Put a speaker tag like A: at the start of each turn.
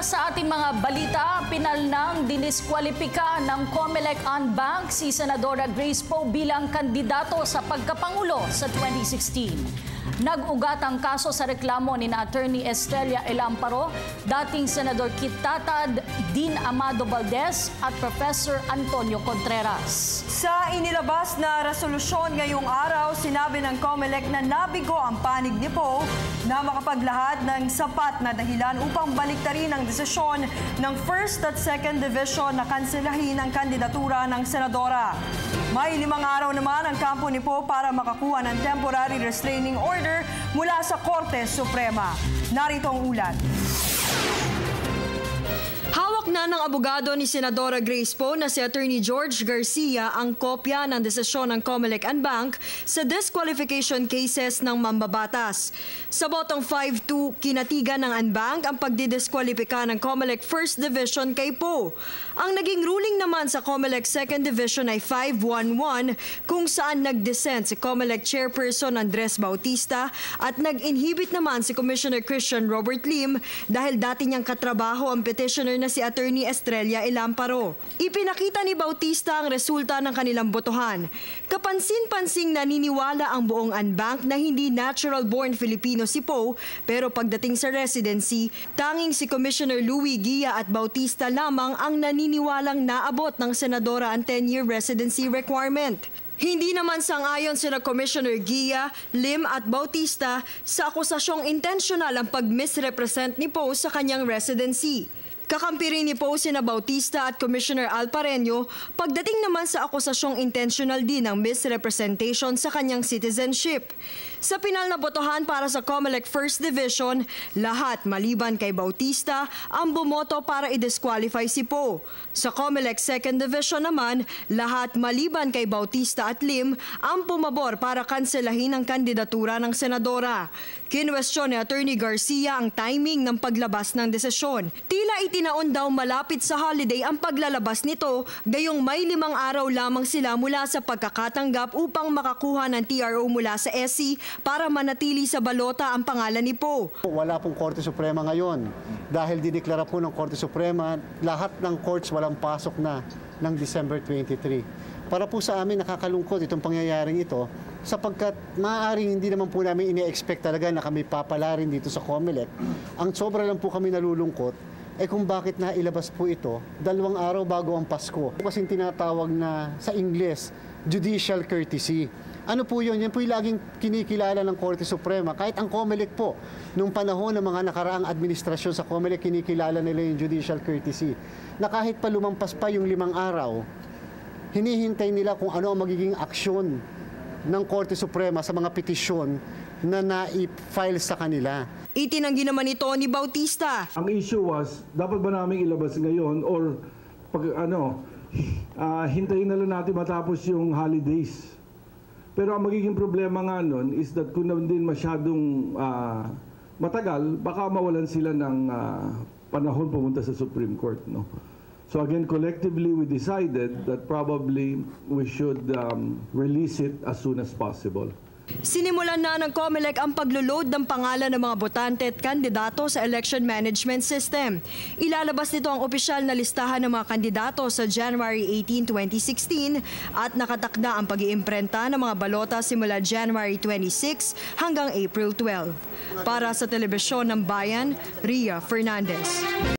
A: sa ating mga balita, pinalnang diniskwalipika ng COMELEC on Bank si Senadora Grace Poe bilang kandidato sa pagkapangulo sa 2016. Nag-ugat ang kaso sa reklamo ni Attorney Estrella Elamparo, dating Senador Kit Tatad, Dean Amado Valdez at Professor Antonio Contreras.
B: Sa inilabas na resolusyon ngayong araw, sinabi ng COMELEC na nabigo ang panig ni Poe na makapaglahad ng sapat na dahilan upang baliktarin ang desisyon ng 1st at 2nd Division na kanselahin ang kandidatura ng senadora. May 5 araw naman ang kampo ni Poe para makakuha ng temporary restraining order mula sa Korte Suprema. Narito ang ulat. Hawak na ng abogado ni Senadora Grace Poe na si Attorney George Garcia ang kopya ng desisyon ng COMELEC and Bank sa disqualification cases ng mambabatas. Sa botong 5-2, kinatigan ng Anbank ang pagdidiskwalipika ng COMELEC 1st Division kay Poe. Ang naging ruling naman sa COMELEC 2nd Division ay 5-1-1 kung saan nag-dissent si COMELEC Chairperson Andres Bautista at nag-inhibit naman si Commissioner Christian Robert Lim dahil dati niyang katrabaho ang petitioner na si Attorney Estrella Elamparo. Ipinakita ni Bautista ang resulta ng kanilang botohan. Kapansin-pansing naniniwala ang buong Anbank na hindi natural-born Filipino si Poe, pero pagdating sa residency, tanging si Commissioner Louie Guia at Bautista lamang ang naniniwalang naabot ng senadora ang 10-year residency requirement. Hindi naman sang-ayon sina Commissioner Guia, Lim at Bautista sa akusasyong intentional ang pag-misrepresent ni Poe sa kanyang residency. Kakampi rin ni Poe sina Bautista at Commissioner Alpareño pagdating naman sa akusasyong intentional din ng misrepresentation sa kanyang citizenship. Sa pinal na botohan para sa COMELEC 1st Division, lahat maliban kay Bautista ang bumoto para i-disqualify si Poe. Sa COMELEC 2nd Division naman, lahat maliban kay Bautista at Lim ang pumabor para kanselahin ang kandidatura ng senadora. Kinwestiyon ni Attorney Garcia ang timing ng paglabas ng desisyon. Tila itinaon daw malapit sa holiday ang paglalabas nito, gayong may 5 araw lamang sila mula sa pagkakatanggap upang makakuha ng TRO mula sa SC para manatili sa balota ang pangalan ni Poe.
C: Wala pong Korte Suprema ngayon. Dahil dideklara po ng Korte Suprema, lahat ng courts walang pasok na ng December 23. Para po sa amin nakakalungkot itong pangyayaring ito sapagkat maaaring hindi naman po namin ine-expect talaga na kami papalarin dito sa COMELEC. Ang sobra lang po kami nalulungkot kung bakit nailabas po ito 2 araw bago ang Pasko. Kasing tinatawag na sa Ingles, judicial courtesy. Ano po yun? Yan po yung laging kinikilala ng Korte Suprema. Kahit ang COMELEC po, nung panahon ng mga nakaraang administrasyon sa COMELEC, kinikilala nila yung judicial courtesy. Na kahit pa lumampas pa yung 5 araw, hinihintay nila kung ano ang magiging aksyon ng Korte Suprema sa mga petisyon na na-file sa kanila.
B: Itinanggi naman ito ni Bautista.
D: Ang issue was, dapat ba namin ilabas ngayon or hintayin na lang natin matapos yung holidays. Pero ang magiging problema nga nun is that kung naman din masyadong matagal, baka mawalan sila ng panahon pumunta sa Supreme Court. No? So again, collectively we decided that probably we should release it as soon as possible.
B: Sinimulan na ng COMELEC ang paglo-load ng pangalan ng mga botante at kandidato sa election management system. Ilalabas nito ang opisyal na listahan ng mga kandidato sa January 18, 2016 at nakatakda ang pag-iimprenta ng mga balota simula January 26 hanggang April 12. Para sa Telebisyon ng Bayan, Ria Fernandez.